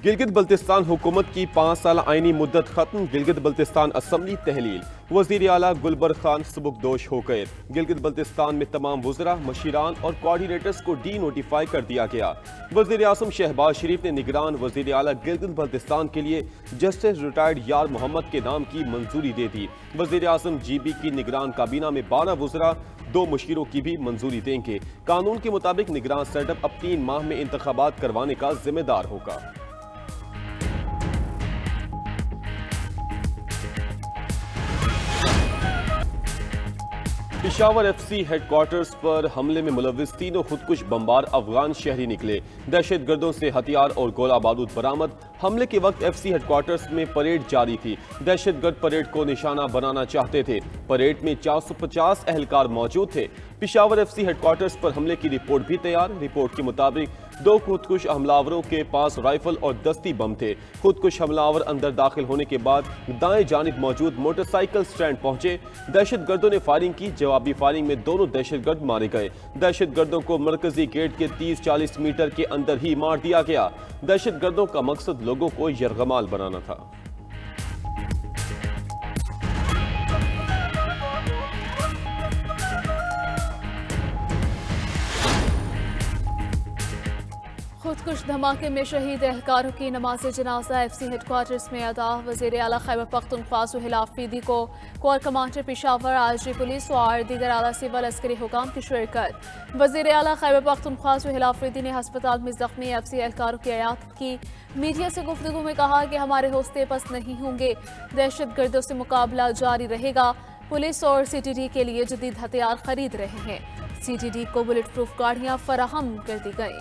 गिलगित बल्तिस्तान हुकूमत की 5 साल आईनी मुद्दत खत्म। गिलगित बल्तिस्तान असम्बली तहलील। वज़ीर आला गुलबर खान सुबुकदोश हो गए। गिलगित बल्तिस्तान में तमाम वज़रा, मशीरान और कोऑर्डिनेटर्स को डी नोटिफाई कर दिया गया। वज़ीर आज़म शहबाज शरीफ ने निगरान वज़ीर आला गिलगित बल्तिस्तान के लिए जस्टिस रिटायर्ड यार मोहम्मद के नाम की मंजूरी दे दी। वज़ीर आज़म GB की निगरान काबीना में 12 वज़रा, 2 मुशीरों की भी मंजूरी देंगे। कानून के मुताबिक निगरान सेटअप अब 3 माह में इंतखाबात करवाने का जिम्मेदार होगा। पेशावर FC हेडक्वार्टर्स पर हमले में मुलविस 3 खुदकुश बमबार अफगान शहरी निकले। दहशत गर्दों से हथियार और गोला बारूद बरामद। हमले के वक्त FC हेडक्वार्टर्स में परेड जारी थी। दहशत गर्द परेड को निशाना बनाना चाहते थे। परेड में 450 एहलकार मौजूद थे। पेशावर FC हेडक्वार्टर्स पर हमले की रिपोर्ट भी तैयार। रिपोर्ट के मुताबिक 2 खुदकुश हमलावरों के पास राइफल और दस्ती बम थे। खुदकुश हमलावर अंदर दाखिल होने के बाद दाएं जानिब मौजूद मोटरसाइकिल स्टैंड पहुंचे। दहशत गर्दों ने फायरिंग की। जवाबी फायरिंग में दोनों दहशत गर्द मारे गए। दहशत गर्दों को मरकजी गेट के 30-40 मीटर के अंदर ही मार दिया गया। दहशत गर्दों का मकसद लोगों को यरगमाल बनाना था। खुदकुश धमाके में शहीद एहलकारों की नमाज जनाजा FC हेडक्वार्टर्स में अदा। वज़ीर आला खैबर पख्तूनख्वा सुहेल आफरीदी को core commander Peshawar, IG police और दीगर आला सिविल अस्करी हुकाम की शिरकत। वज़ीर आला खैबर पख्तूनख्वा सुहेल आफरीदी ने अस्पताल में जख्मी FC एहलकारों की अयादत की। मीडिया से गुफ्तगू में कहा कि हमारे हौसले पस्त नहीं होंगे, दहशत गर्दों से मुकाबला जारी रहेगा। पुलिस और CTD के लिए जदीद हथियार खरीद रहे हैं। CTD को बुलेट प्रूफ गाड़ियां फराहम कर दी गई।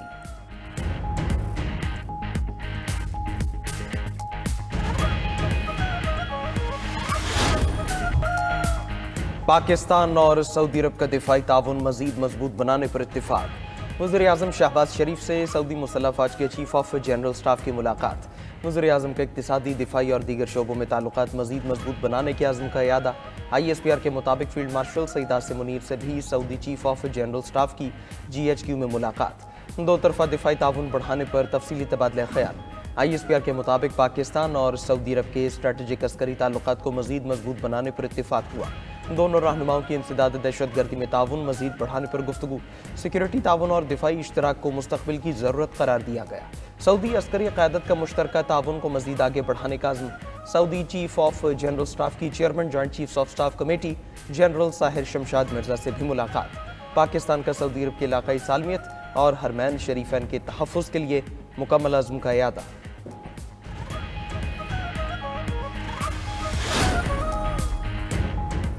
पाकिस्तान और सऊदी अरब का दिफाई ताउन मजीद मजबूत बनाने पर इत्तेफाक। वज़ीर आज़म शहबाज शरीफ से सऊदी मुसल्लह फ़ौज के चीफ ऑफ जनरल स्टाफ की मुलाकात। वज़ीर आज़म का इक़्तिसादी, दिफाई और दीगर शोबों में ताल्लुकात मजीद मजबूत बनाने के आज़म का यादा। ISPR के मुताबिक फील्ड मार्शल सईद आसिम मुनीर से भी Saudi chief of general staff की GHQ में मुलाकात। 2 तरफा दिफाई ताउन बढ़ाने पर तफसीली तबादला ख्याल। ISPR के मुताबिक पाकिस्तान और सऊदी अरब के स्ट्रेटेजिक अस्करी ताल्लुकात को मजीद मजबूत बनाने पर इत्तेफाक हुआ। दोनों रहनुमाओं की इंसदाद दहशत गर्दी में ताउन मजीद बढ़ाने पर गुफ्तगू। सिक्योरिटी ताउन और दिफाई इश्तराक को मुस्तकबिल की ज़रूरत करार दिया गया। सऊदी अस्करी क़यादत का मुश्तरका ताउन को मजीद आगे बढ़ाने का आज़म। Saudi chief of general staff की chairman joint chiefs of staff committee general Sahir Shamshad Mirza से भी मुलाकात। पाकिस्तान का सऊदी अरब की इलाकाई सालमियत और हरमैन शरीफैन के तहफ़्फ़ुज़ के लिए मुकम्मल आज़म का यादा।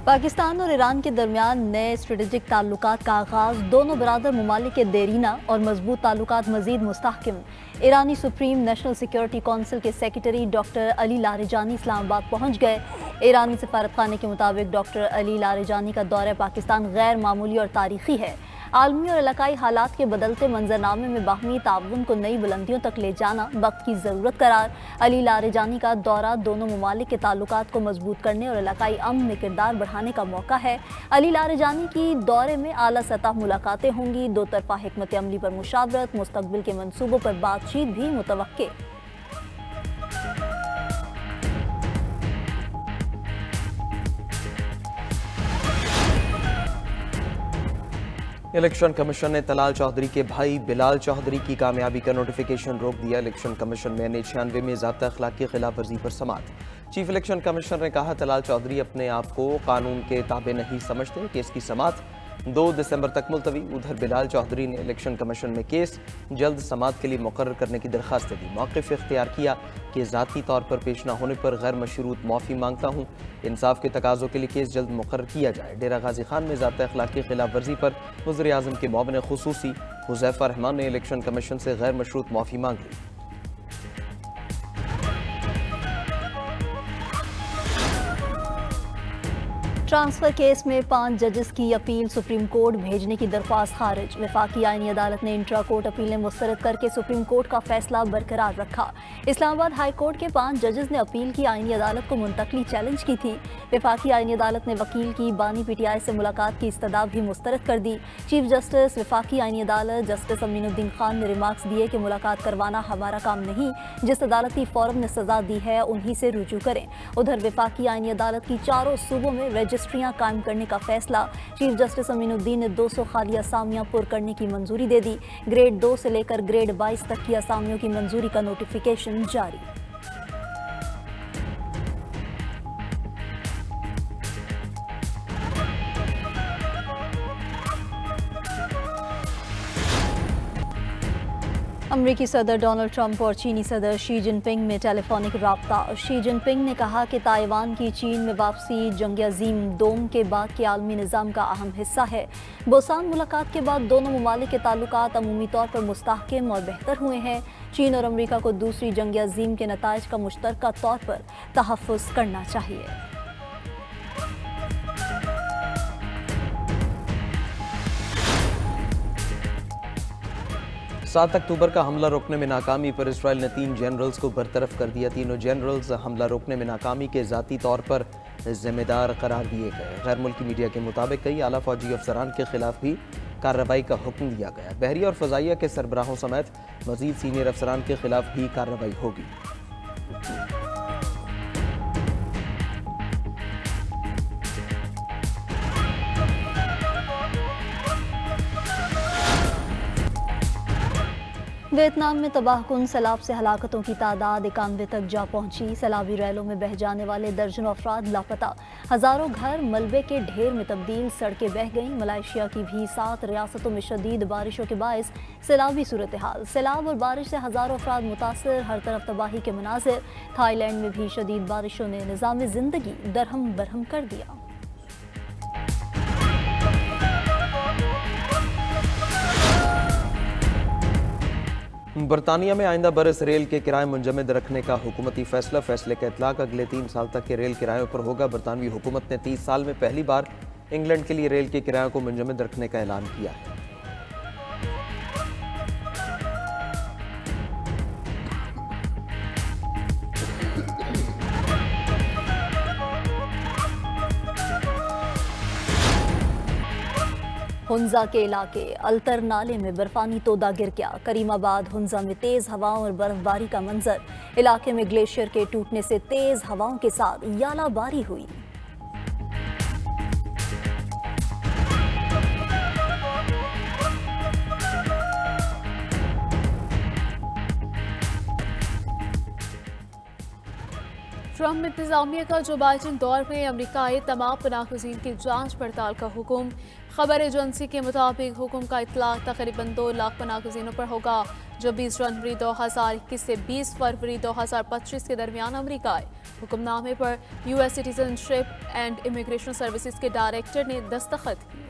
पाकिस्तान और ईरान के दरमियान नए स्ट्रेटेजिक ताल्लुकात का आगाज़। दोनों बरादर ममालिक के देरीना और मजबूत ताल्लुकात मजीद मुस्तहकम। ईरानी सुप्रीम नेशनल सिक्योरिटी कौंसिल के secretary doctor Ali Larijani Islamabad पहुँच गए। ईरानी सफारत खाने के मुताबिक डॉक्टर अली लारिजानी का दौरा पाकिस्तान गैर मामूली और तारीखी है। आलमी और इलाकाई हालात के बदलते मंजरनामे में बाहमी ताउन को नई बुलंदियों तक ले जाना वक्त की ज़रूरत करार। अली लारिजानी का दौरा दोनों ममालिक के ताल्लुकात को मजबूत करने और इलाकाई अमन में किरदार बढ़ाने का मौका है। अली लारिजानी की दौरे में आला सतह मुलाकातें होंगी। 2 तरफा हिकमत अमली पर मुशावरत, मुस्तकबिल के मनसूबों पर बातचीत भी मुतवक्के। इलेक्शन कमीशन ने तलाल चौधरी के भाई बिलाल चौधरी की कामयाबी का नोटिफिकेशन रोक दिया। इलेक्शन कमीशन में NA-96 में ज़ाब्ता अखलाक की खिलाफ वर्जी पर समाअत। चीफ इलेक्शन कमिश्नर ने कहा तलाल चौधरी अपने आप को कानून के ताबे नहीं समझते। केस की समाअत 2 दिसंबर तक मुलतवी। उधर बिलाल चौधरी ने इलेक्शन कमीशन में केस जल्द समाअत के लिए मुकर्रर करने की दरख्वास्त दी। मौक़िफ़ इख्तियार किया कि ज़ाती तौर पर पेश न होने पर गैर मशरूत माफ़ी मांगता हूँ। इंसाफ के तकाज़ों के लिए केस जल्द मुकर्रर किया जाए। डेरा गाजी खान में ज़ाब्ता अखलाक की खिलाफ वर्जी पर वज़ीर आज़म के मुआविन खुसूसी हुज़ैफ़ा रहमान ने इलेक्शन कमीशन से गैर मशरूत माफ़ी मांग ली। ट्रांसफर केस में 5 जजेस की अपील सुप्रीम कोर्ट भेजने की दरख्वास्त खारिज। वफाकी आईनी अदालत ने इंट्रा कोर्ट अपीलें मुस्तरद करके सुप्रीम कोर्ट का फैसला बरकरार रखा। इस्लामाबाद हाई कोर्ट के 5 जजेस ने अपील की आईनी अदालत को मुंतकली चैलेंज की थी। वफाकी आईनी अदालत ने वकील की बानी PTI से मुलाकात की इस्तदा भी मुस्तरद कर दी। चीफ जस्टिस वफाकी आईनी अदालत जस्टिस अमीनुद्दीन खान ने रिमार्क्स दिए कि मुलाकात करवाना हमारा काम नहीं, जिस अदालती फोरम ने सजा दी है उन्हीं से रुजू करें। उधर वफाकी आईनी अदालत की चारों सूबों में रजिस्ट्रियां कायम करने का फैसला। चीफ जस्टिस अमीनुद्दीन ने 200 खाली असामियां पुर करने की मंजूरी दे दी। ग्रेड 2 से लेकर ग्रेड 22 तक की असामियों की मंजूरी का नोटिफिकेशन जारी। अमरीकी सदर डोनाल्ड ट्रंप और चीनी सदर शी जिनपिंग में टेलीफोनिक राब्ता। शी जिनपिंग ने कहा कि ताइवान की चीन में वापसी जंग अजीम दोम के बाद के आलमी निज़ाम का अहम हिस्सा है। बोसान मुलाकात के बाद दोनों ममालिक के ताल्लुकात अमूमी तौर पर मुस्तहकम और बेहतर हुए हैं। चीन और अमरीका को दूसरी जंग अजीम के नताइज का मुश्तरका तौर पर तहफ़्फ़ुज़ करना चाहिए। 7 अक्टूबर का हमला रोकने में नाकामी पर इसराइल ने 3 जनरल्स को बरतरफ कर दिया। तीनों जनरल्स हमला रोकने में नाकामी के ज़ाती तौर पर जिम्मेदार करार दिए गए। गैर मुल्की मीडिया के मुताबिक कई आला फौजी अफसरान के खिलाफ भी कार्रवाई का हुक्म दिया गया। बहरिया और फ़ज़ाइया के सरबराहों समेत मज़ीद सीनियर अफसरान के खिलाफ भी कार्रवाई होगी। वियतनाम में तबाहकुन सैलाब से हलाकतों की तादाद 91 तक जा पहुंची। सैलाबी रैलों में बह जाने वाले दर्जनों अफराद लापता। हज़ारों घर मलबे के ढेर में तब्दील, सड़कें बह गईं। मलाइशिया की भी 7 रियासतों में शदीद बारिशों के बायस सैलाबी सूरत हाल। सैलाब और बारिश से हज़ारों अफराद मुतासर, हर तरफ तबाही के मनाजिर। थाईलैंड में भी शदीद बारिशों ने निज़ाम ज़िंदगी दरहम बरहम कर दिया। बरतानिया में आइंदा बरस रेल के किराए मुंजमद रखने का हुकूमती फैसला। फैसले का इतलाक अगले 3 साल तक के रेल किरायों पर होगा। बरतानवी हुकूमत ने 30 साल में पहली बार इंग्लैंड के लिए रेल के किरायों को मुंजमद रखने का ऐलान किया है। हुंजा के इलाके अल्तर नाले में बर्फानी तोदा गिर गया। करीमाबाद हुंजा में तेज हवाओं और बर्फबारी का मंजर। इलाके में ग्लेशियर के टूटने से तेज हवाओं के साथ यालाबारी हुई। ट्रंप इंतजामिया का जो बाइडेन दौर में अमरीका आए तमाम पनाहगज़ीन की जांच पड़ताल का हुक्म। खबर एजेंसी के मुताबिक हुक्म का इतलाक तकरीबन 2 लाख पनाहगज़ीनों पर होगा जो 20 जनवरी 2021 से 20 फरवरी 2025 के दरमियान अमरीका आए। हुक्मनामे पर US citizenship and immigration services के डायरेक्टर ने दस्तखत किए।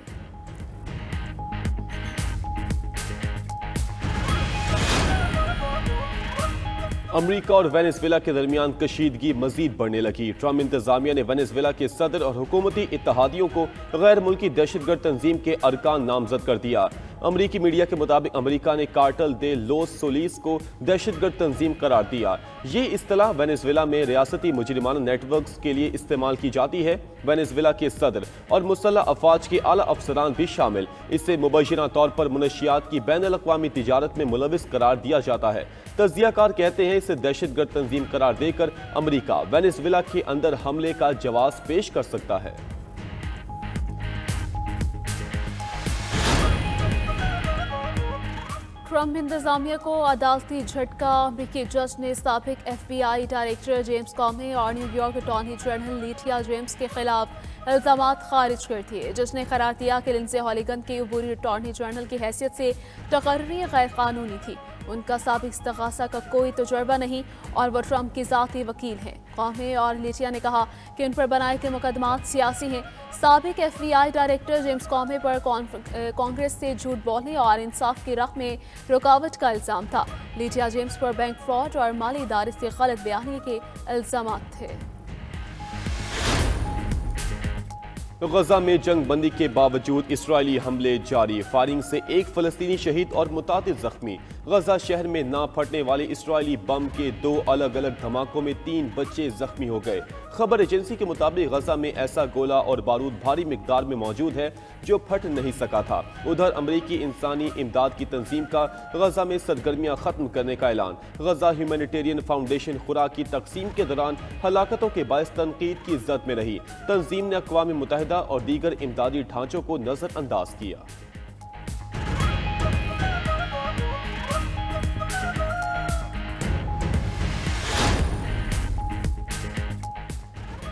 अमरीका और वेनेजुएला के दरमियान कशीदगी मजीद बढ़ने लगी। ट्रंप इंतजामिया ने वेनेजुएला के सदर और हुकूमती इत्तेहादियों को गैर मुल्की दहशतगर्द तंजीम के अरकान नामजद कर दिया। अमरीकी मीडिया के मुताबिक अमरीका ने कार्टेल दे लोस सोलिस को दहशतगर्द तंजीम करार दिया। ये इस्तिलाह वेनेजुएला में रियासती मुजरिमाना नेटवर्क्स के लिए इस्तेमाल की जाती है। वेनेजुएला के सदर और मुसल्लह अफवाज के आला अफसरान भी शामिल। इससे मुबैशिना तौर पर मुनशियात की बैनुल अक़वामी तिजारत में मुलविस करार दिया जाता है। तज्जियाकार कहते हैं इसे दहशतगर्द तंजीम करार देकर अमरीका वेनेजुएला के अंदर हमले का जवाब पेश कर सकता है। ट्रंप इंतजामिया को अदालती झटका। अमरीकी जज ने साबिक FBI डायरेक्टर जेम्स कॉमे और न्यूयॉर्क अटॉर्नी जनरल लीटिया जेम्स के खिलाफ इल्जामात खारिज कर दिए। जज ने करार दिया कि लिंडसे हॉलिगन की अबूरी अटॉर्नी जनरल की हैसियत से तकर्री गैर कानूनी थी। उनका साबिक इस्तगासा का कोई तजुर्बा नहीं और वह ट्रंप की ज़ाती वकील हैं। कॉमे और लीटिया ने कहा कि उन पर बनाए गए मुकदमात सियासी हैं। साबिक FBI डायरेक्टर जेम्स कॉमे पर कांग्रेस से झूठ बोलने और इंसाफ की राह में रुकावट का इल्ज़ाम था। लीटिया जेम्स पर बैंक फ्रॉड और माली इदारे से गलत बयानी के इल्ज़ामात थे। गजा में जंग बंदी के बावजूद इसराइली हमले जारी, फायरिंग से एक फलस्तीनी शहीद और मुतादिद जख्मी। गजा शहर में ना फटने वाले इसराइली बम के 2 अलग अलग धमाकों में 3 बच्चे जख्मी हो गए। खबर एजेंसी के मुताबिक गजा में ऐसा गोला और बारूद भारी मिकदार में मौजूद है जो फट नहीं सका था। उधर अमरीकी इंसानी इमदाद की तंजीम का गजा में सरगर्मियां खत्म करने का ऐलान। गजा ह्यूमैनिटेरियन फाउंडेशन खुराक की तकसीम के दौरान हलाकतों के बायस तनकीद की इज्जत में रही। तंजीम ने अक़वाम मुत्तहिदा और दीगर इमदादी ढांचों को नजरअंदाज किया।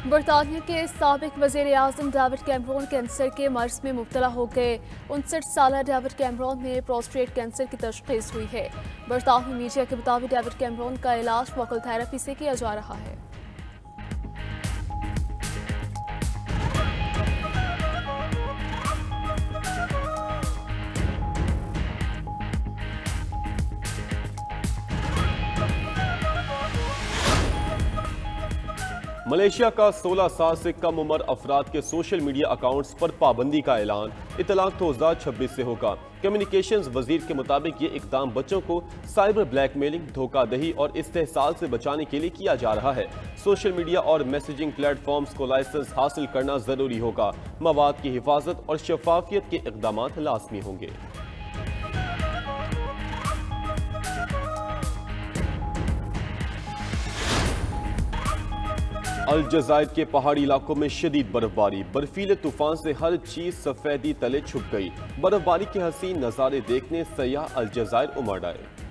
बरतानिया के साबिक वज़ीर आज़म डेविड कैमरून कैंसर के मर्ज में मुब्तला हो गए। 59 साल डेविड कैमरून में प्रोस्टेट कैंसर की तशख़ीस हुई है। बरतानवी मीडिया के मुताबिक डेविड कैमरून का इलाज वोकल थेरेपी से किया जा रहा है। मलेशिया का 16 साल से कम उम्र अफराद के सोशल मीडिया अकाउंट्स पर पाबंदी का ऐलान इतलाक 2026 से होगा। कम्युनिकेशंस वजीर के मुताबिक ये इकदाम बच्चों को साइबर ब्लैकमेलिंग, धोखाधड़ी और इस्तेहसाल से बचाने के लिए किया जा रहा है। सोशल मीडिया और मैसेजिंग प्लेटफॉर्म्स को लाइसेंस हासिल करना जरूरी होगा। मवाद की हिफाजत और शफाफियत के इकदाम लाजमी होंगे। अलजज़ायर के पहाड़ी इलाकों में शदीद बर्फबारी, बर्फीले तूफान से हर चीज सफेदी तले छुप गई। बर्फबारी के हसीन नज़ारे देखने सयाह अलजज़ायर उमड़ आए।